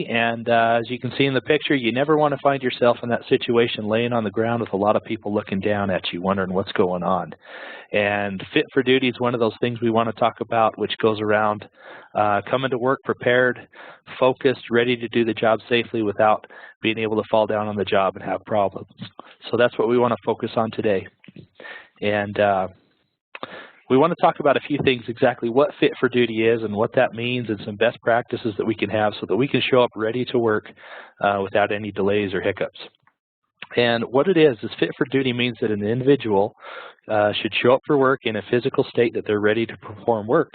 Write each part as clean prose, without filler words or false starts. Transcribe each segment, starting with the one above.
And as you can see in the picture, you never want to find yourself in that situation laying on the ground with a lot of people looking down at you, wondering what's going on. And fit for duty is one of those things we want to talk about, which goes around coming to work prepared, focused, ready to do the job safely without being able to fall down on the job and have problems. So that's what we want to focus on today. And we want to talk about a few things, exactly what fit for duty is and what that means, and some best practices that we can have so that we can show up ready to work without any delays or hiccups. And what it is fit for duty means that an individual should show up for work in a physical state that they're ready to perform work,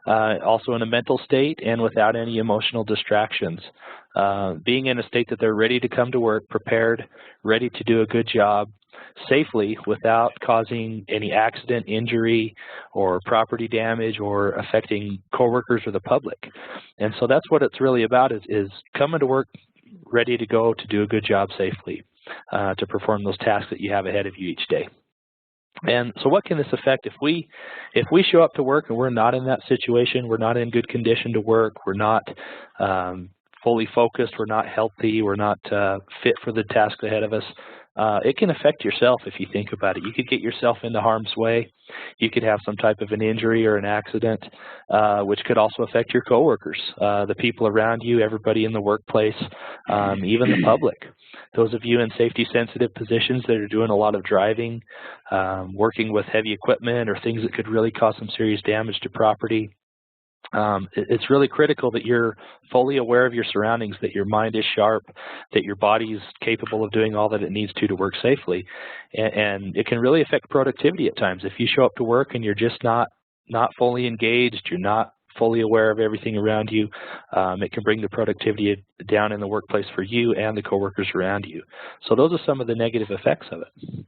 also in a mental state and without any emotional distractions. Being in a state that they're ready to come to work, prepared, ready to do a good job, safely without causing any accident, injury, or property damage or affecting coworkers or the public. And so that's what it's really about, is coming to work ready to go to do a good job safely, to perform those tasks that you have ahead of you each day. And so what can this affect if we show up to work and we're not in that situation, we're not in good condition to work, we're not fully focused, we're not healthy, we're not fit for the task ahead of us? It can affect yourself if you think about it. You could get yourself into harm's way. You could have some type of an injury or an accident, which could also affect your coworkers, the people around you, everybody in the workplace, even the public. Those of you in safety-sensitive positions that are doing a lot of driving, working with heavy equipment or things that could really cause some serious damage to property. It's really critical that you're fully aware of your surroundings, that your mind is sharp, that your body is capable of doing all that it needs to work safely. And it can really affect productivity at times. If you show up to work and you're just not fully engaged, you're not fully aware of everything around you, it can bring the productivity down in the workplace for you and the coworkers around you. So those are some of the negative effects of it.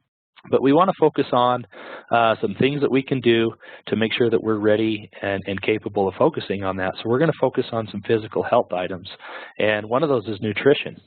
But we want to focus on some things that we can do to make sure that we're ready and capable of focusing on that. So we're going to focus on some physical health items. And one of those is nutrition.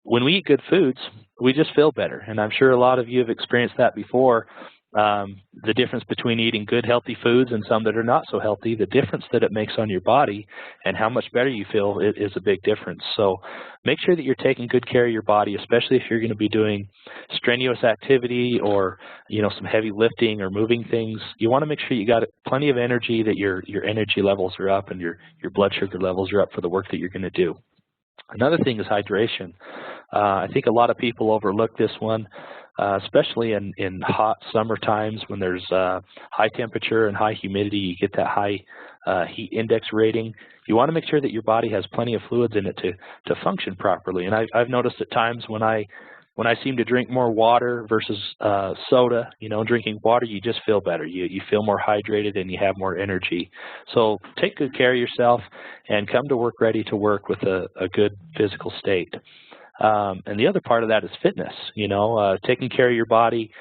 When we eat good foods, we just feel better. And I'm sure a lot of you have experienced that before. The difference between eating good, healthy foods and some that are not so healthy, the difference that it makes on your body and how much better you feel is a big difference. So make sure that you're taking good care of your body, especially if you're going to be doing strenuous activity or, some heavy lifting or moving things. You want to make sure you got plenty of energy, that your energy levels are up and your blood sugar levels are up for the work that you're going to do. Another thing is hydration. I think a lot of people overlook this one. Especially in hot summer times when there's high temperature and high humidity, you get that high heat index rating. You want to make sure that your body has plenty of fluids in it to function properly. And I've noticed at times when I seem to drink more water versus soda, drinking water, you just feel better. You feel more hydrated and you have more energy. So take good care of yourself and come to work ready to work with a good physical state. And the other part of that is fitness, taking care of your body,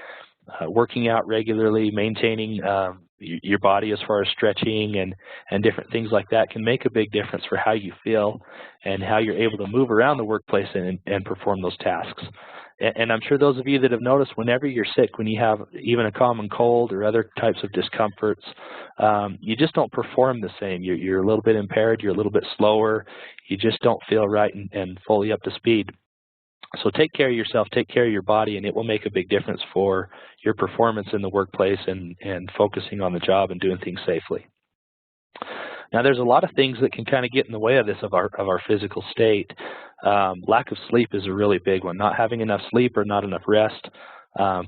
working out regularly, maintaining your body as far as stretching and different things like that can make a big difference for how you feel and how you're able to move around the workplace and perform those tasks. And I'm sure those of you that have noticed, whenever you're sick, when you have even a common cold or other types of discomforts, you just don't perform the same. You're a little bit impaired, you're a little bit slower, you just don't feel right and fully up to speed. So take care of yourself, take care of your body, and it will make a big difference for your performance in the workplace and focusing on the job and doing things safely. Now, there's a lot of things that can kind of get in the way of this, of our physical state. Lack of sleep is a really big one. Not having enough sleep or not enough rest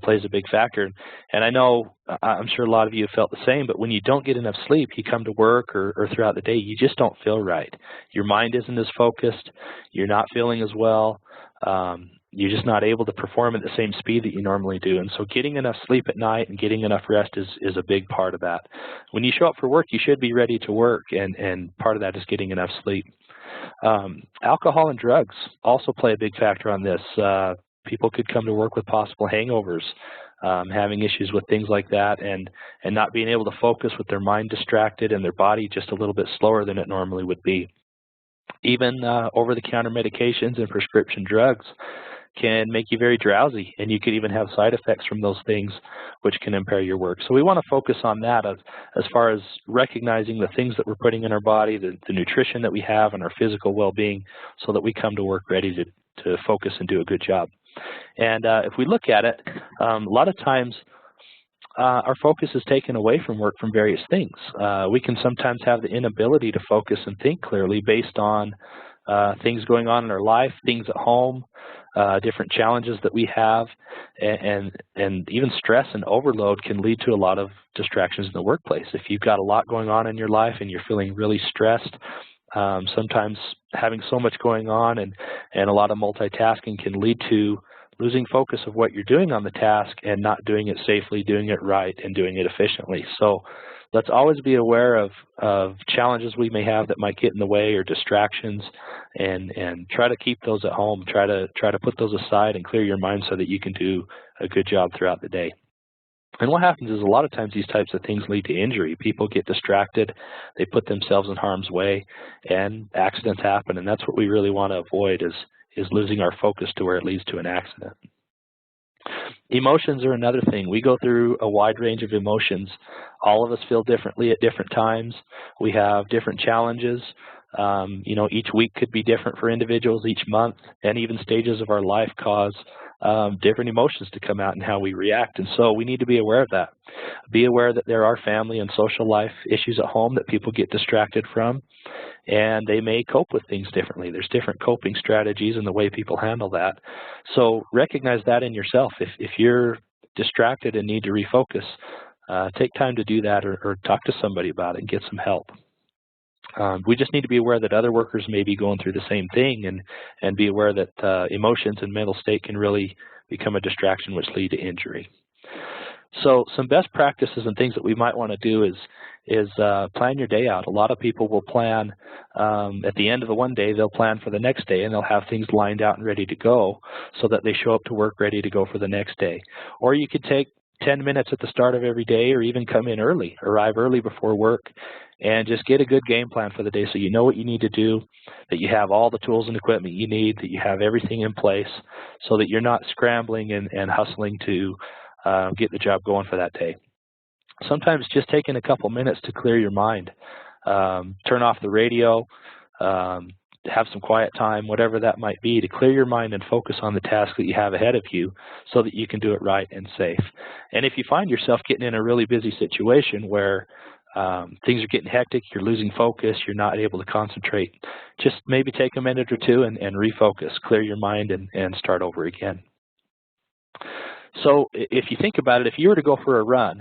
plays a big factor. And I know, I'm sure a lot of you have felt the same, but when you don't get enough sleep, you come to work or throughout the day, you just don't feel right. Your mind isn't as focused. You're not feeling as well. You're just not able to perform at the same speed that you normally do. And so getting enough sleep at night and getting enough rest is a big part of that. When you show up for work, you should be ready to work, and part of that is getting enough sleep. Alcohol and drugs also play a big factor on this. People could come to work with possible hangovers, having issues with things like that, and not being able to focus with their mind distracted and their body just a little bit slower than it normally would be. Even over-the-counter medications and prescription drugs can make you very drowsy, and you could even have side effects from those things which can impair your work. So we want to focus on that as far as recognizing the things that we're putting in our body, the nutrition that we have, and our physical well-being, so that we come to work ready to focus and do a good job. And if we look at it, a lot of times our focus is taken away from work from various things. We can sometimes have the inability to focus and think clearly based on things going on in our life, things at home, different challenges that we have, and even stress and overload can lead to a lot of distractions in the workplace. If you've got a lot going on in your life and you're feeling really stressed, sometimes having so much going on and a lot of multitasking can lead to losing focus of what you're doing on the task and not doing it safely, doing it right, and doing it efficiently. So let's always be aware of challenges we may have that might get in the way, or distractions, and try to keep those at home. Try to put those aside and clear your mind so that you can do a good job throughout the day. And what happens is a lot of times these types of things lead to injury. People get distracted, they put themselves in harm's way, and accidents happen. And that's what we really want to avoid, is losing our focus to where it leads to an accident. Emotions are another thing. We go through a wide range of emotions. All of us feel differently at different times. We have different challenges. Each week could be different for individuals, each month, and even stages of our life cause different emotions to come out and how we react. And so we need to be aware of that. Be aware that there are family and social life issues at home that people get distracted from, and they may cope with things differently. There's different coping strategies and the way people handle that. So recognize that in yourself. If you're distracted and need to refocus, take time to do that, or talk to somebody about it and get some help. We just need to be aware that other workers may be going through the same thing, and be aware that emotions and mental state can really become a distraction which lead to injury. So some best practices and things that we might want to do is plan your day out. A lot of people will plan at the end of the one day, they'll plan for the next day, and they'll have things lined out and ready to go so that they show up to work ready to go for the next day. Or you could take 10 minutes at the start of every day, or even come in early, arrive early before work, and just get a good game plan for the day so you know what you need to do, that you have all the tools and equipment you need, that you have everything in place so that you're not scrambling and hustling to get the job going for that day. Sometimes just taking a couple minutes to clear your mind, turn off the radio, have some quiet time, whatever that might be, to clear your mind and focus on the task that you have ahead of you so that you can do it right and safe. And if you find yourself getting in a really busy situation where things are getting hectic, you're losing focus, you're not able to concentrate, just maybe take a minute or two and refocus, clear your mind, and start over again. So if you think about it, if you were to go for a run,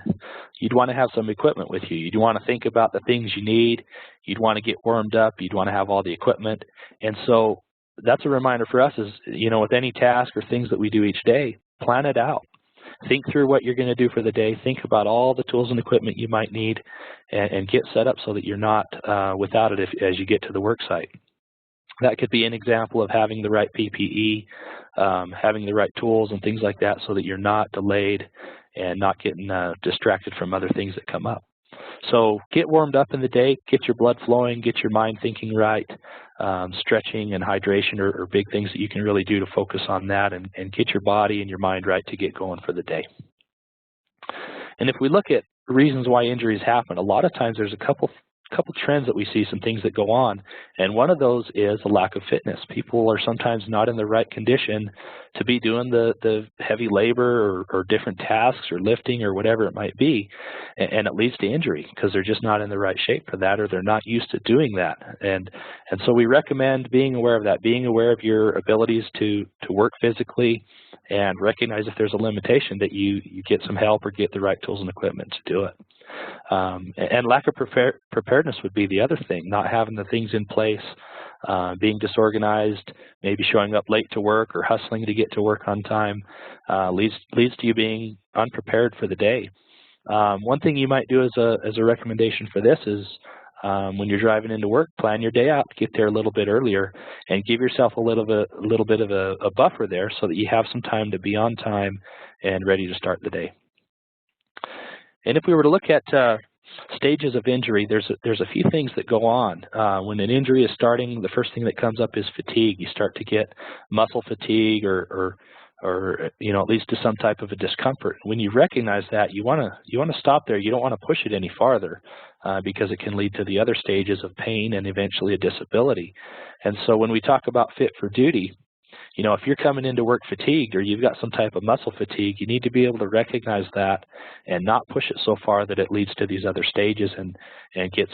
you'd want to have some equipment with you. You'd want to think about the things you need. You'd want to get warmed up. You'd want to have all the equipment. And so that's a reminder for us is, with any task or things that we do each day, plan it out. Think through what you're going to do for the day. Think about all the tools and equipment you might need, and get set up so that you're not without it as you get to the work site. That could be an example of having the right PPE, having the right tools and things like that so that you're not delayed and not getting distracted from other things that come up. So get warmed up in the day, get your blood flowing, get your mind thinking right. Stretching and hydration are big things that you can really do to focus on that and get your body and your mind right to get going for the day. And if we look at reasons why injuries happen, a lot of times there's a couple trends that we see, some things that go on, and one of those is a lack of fitness. People are sometimes not in the right condition to be doing the heavy labor or different tasks or lifting or whatever it might be, and it leads to injury because they're just not in the right shape for that, or they're not used to doing that. And so we recommend being aware of that, being aware of your abilities to work physically, and recognize if there's a limitation that you get some help or get the right tools and equipment to do it. And lack of preparedness would be the other thing, not having the things in place, being disorganized, maybe showing up late to work or hustling to get to work on time, leads to you being unprepared for the day. One thing you might do as a recommendation for this is when you're driving into work, plan your day out, get there a little bit earlier, and give yourself a little bit of a buffer there so that you have some time to be on time and ready to start the day. And if we were to look at stages of injury, there's a few things that go on. When an injury is starting, the first thing that comes up is fatigue. You start to get muscle fatigue or at least to some type of a discomfort. When you recognize that, you want to stop there. You don't want to push it any farther because it can lead to the other stages of pain and eventually a disability. And so when we talk about fit for duty, if you're coming into work fatigued or you've got some type of muscle fatigue, you need to be able to recognize that and not push it so far that it leads to these other stages and gets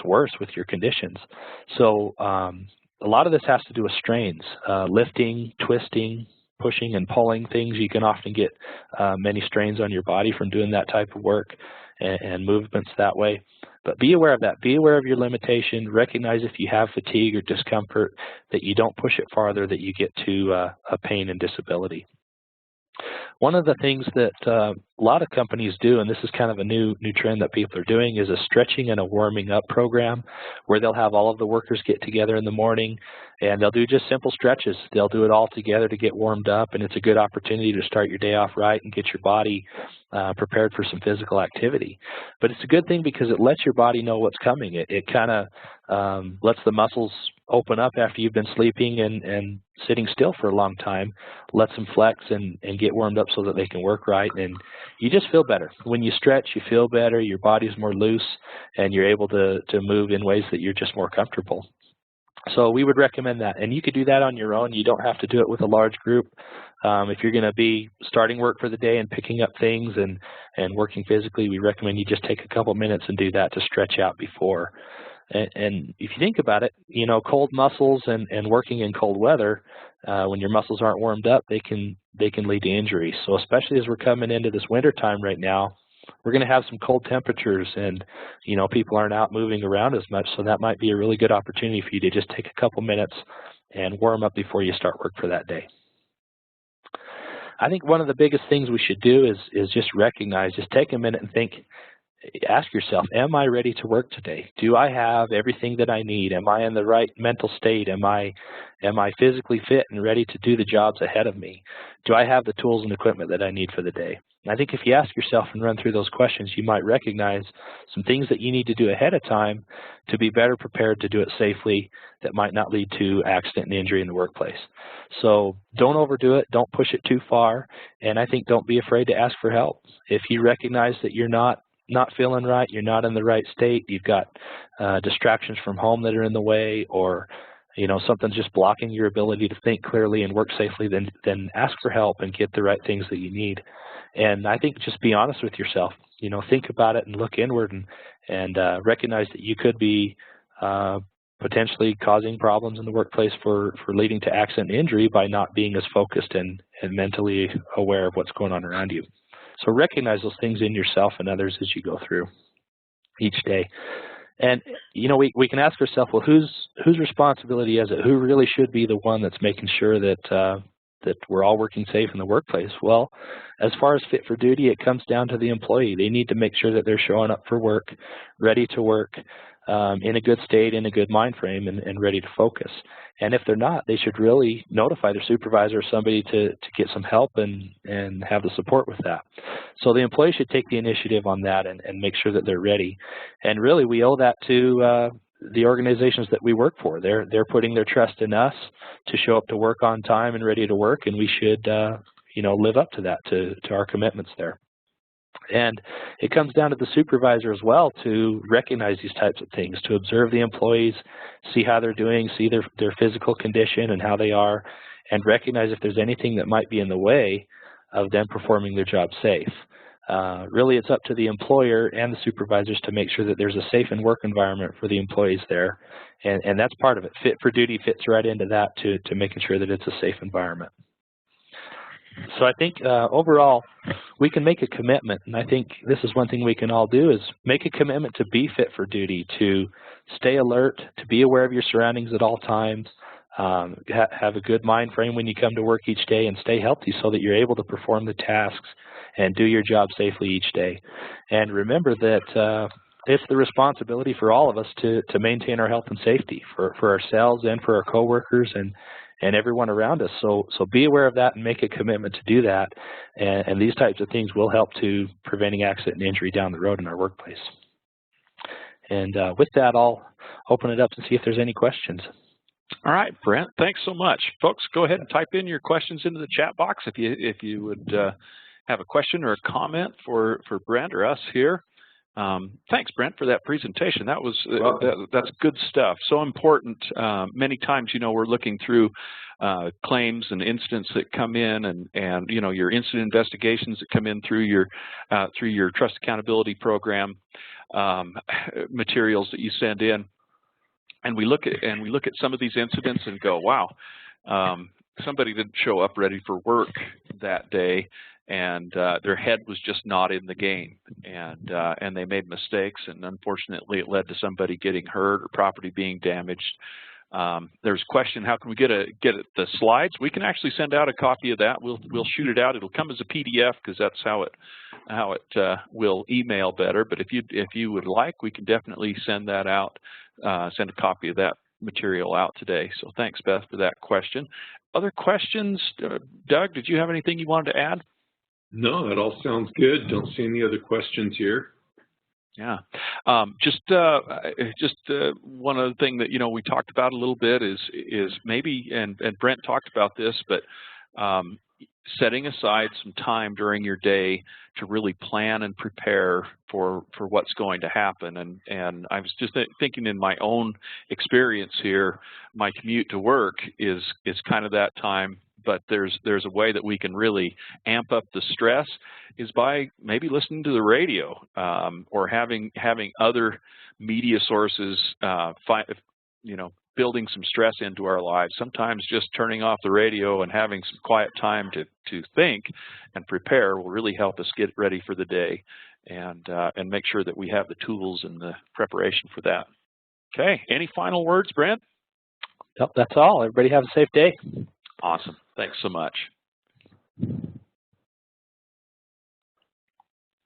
worse with your conditions. So a lot of this has to do with strains, lifting, twisting, pushing and pulling things. You can often get many strains on your body from doing that type of work and movements that way. But be aware of that. Be aware of your limitation. Recognize if you have fatigue or discomfort that you don't push it farther, that you get to a pain and disability. One of the things that a lot of companies do, and this is kind of a new trend that people are doing, is a stretching and a warming up program where they'll have all of the workers get together in the morning and they'll do just simple stretches. They'll do it all together to get warmed up, and it's a good opportunity to start your day off right and get your body prepared for some physical activity. But it's a good thing because it lets your body know what's coming. It kind of lets the muscles open up after you've been sleeping and sitting still for a long time, lets them flex and get warmed up so that they can work right, and you just feel better. When you stretch, you feel better, your body's more loose, and you're able to move in ways that you're just more comfortable. So we would recommend that, and you could do that on your own. You don't have to do it with a large group. If you're going to be starting work for the day and picking up things and working physically, we recommend you just take a couple minutes and do that to stretch out before. And if you think about it, cold muscles and working in cold weather, when your muscles aren't warmed up, they can lead to injury. So especially as we're coming into this winter time right now, we're going to have some cold temperatures, and people aren't out moving around as much, so that might be a really good opportunity for you to just take a couple minutes and warm up before you start work for that day. I think one of the biggest things we should do is just recognize, just take a minute and think, ask yourself, am I ready to work today? Do I have everything that I need? Am I in the right mental state? Am I physically fit and ready to do the jobs ahead of me? Do I have the tools and equipment that I need for the day? And I think if you ask yourself and run through those questions, you might recognize some things that you need to do ahead of time to be better prepared to do it safely that might not lead to accident and injury in the workplace. So don't overdo it. Don't push it too far. And I think don't be afraid to ask for help. If you recognize that you're not feeling right, you're not in the right state, you've got distractions from home that are in the way, or something's just blocking your ability to think clearly and work safely, then ask for help and get the right things that you need. And I think just be honest with yourself. Think about it and look inward and recognize that you could be potentially causing problems in the workplace for leading to accident and injury by not being as focused and mentally aware of what's going on around you. So recognize those things in yourself and others as you go through each day. And, we can ask ourselves, well, whose responsibility is it? Who really should be the one that's making sure that we're all working safe in the workplace? Well, as far as fit for duty, it comes down to the employee. They need to make sure that they're showing up for work, ready to work, in a good state, in a good mind frame, and ready to focus. And if they're not, they should really notify their supervisor or somebody to get some help and have the support with that. So the employee should take the initiative on that and make sure that they're ready. And really, we owe that to the organizations that we work for. They're putting their trust in us to show up to work on time and ready to work, and we should live up to that, to our commitments there. And it comes down to the supervisor as well to recognize these types of things, to observe the employees, see how they're doing, see their physical condition and how they are, and recognize if there's anything that might be in the way of them performing their job safe. Really, it's up to the employer and the supervisors to make sure that there's a safe and work environment for the employees there, and that's part of it. Fit for duty fits right into that to making sure that it's a safe environment. So I think overall, we can make a commitment, and I think this is one thing we can all do, is make a commitment to be fit for duty, to stay alert, to be aware of your surroundings at all times, have a good mind frame when you come to work each day, and stay healthy so that you're able to perform the tasks and do your job safely each day. And remember that it's the responsibility for all of us to maintain our health and safety for ourselves and for our coworkers and everyone around us. So be aware of that and make a commitment to do that. And these types of things will help to preventing accident and injury down the road in our workplace. And with that, I'll open it up and see if there's any questions. All right, Brent, thanks so much. Folks, go ahead and type in your questions into the chat box if you would have a question or a comment for Brent or us here. Thanks, Brent, for that presentation. That was that's good stuff. So important. Many times, you know, we're looking through claims and incidents that come in, and you know, your incident investigations that come in through your trust accountability program materials that you send in, and we look at some of these incidents and go, wow, somebody didn't show up ready for work that day, and their head was just not in the game, and they made mistakes, and unfortunately it led to somebody getting hurt or property being damaged. There's a question, how can we get the slides? We can actually send out a copy of that. We'll shoot it out. It'll come as a PDF because that's how it will email better. But if you would like, we can definitely send that out, send a copy of that material out today. So thanks, Beth, for that question. Other questions? Doug, did you have anything you wanted to add? No, that all sounds good. Don't see any other questions here. Yeah, just one other thing that, you know, we talked about a little bit is maybe, and Brent talked about this, but setting aside some time during your day to really plan and prepare for what's going to happen. And I was just thinking in my own experience here, my commute to work is kind of that time. But there's a way that we can really amp up the stress is by maybe listening to the radio or having other media sources, you know, building some stress into our lives. Sometimes just turning off the radio and having some quiet time to think and prepare will really help us get ready for the day and make sure that we have the tools and the preparation for that. Okay, any final words, Brent? Nope, that's all. Everybody have a safe day. Awesome. Thanks so much.